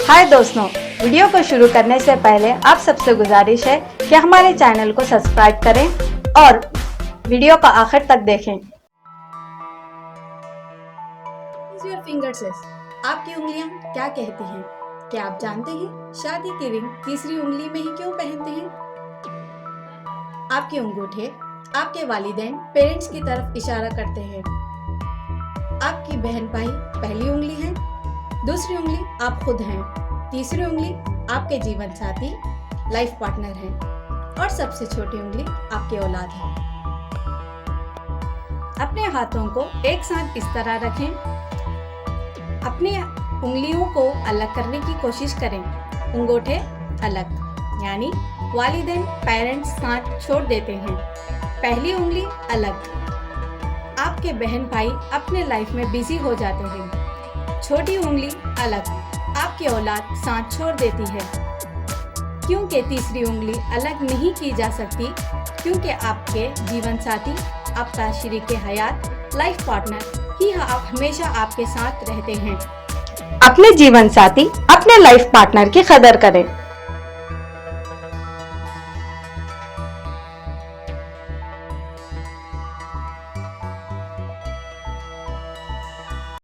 हाय दोस्तों, वीडियो को शुरू करने से पहले आप सबसे गुजारिश है कि हमारे चैनल को सब्सक्राइब करें और वीडियो को आखिर तक देखें। Your fingers says, आपकी उंगलियां क्या कहती हैं? क्या आप जानते हैं शादी की रिंग तीसरी उंगली में ही क्यों पहनते हैं? आपके अंगूठे आपके वालिदैन पेरेंट्स की तरफ इशारा करते हैं। आपकी बहन भाई पहली उंगली है, दूसरी उंगली आप खुद हैं, तीसरी उंगली आपके जीवन साथी लाइफ पार्टनर हैं और सबसे छोटी उंगली आपके औलाद है। अपने हाथों को एक साथ इस तरह रखें, अपनी उंगलियों को अलग करने की कोशिश करें। अंगूठे अलग, यानी वालिदैन पेरेंट्स साथ छोड़ देते हैं। पहली उंगली अलग, आपके बहन भाई अपने लाइफ में बिजी हो जाते हैं। छोटी उंगली अलग, आपकी औलाद साथ छोड़ देती है। क्योंकि तीसरी उंगली अलग नहीं की जा सकती, क्योंकि आपके जीवन साथी, आपका शरीके हयात, लाइफ पार्टनर ही हमेशा आपके साथ रहते हैं। अपने जीवन साथी, अपने लाइफ पार्टनर की कदर करें।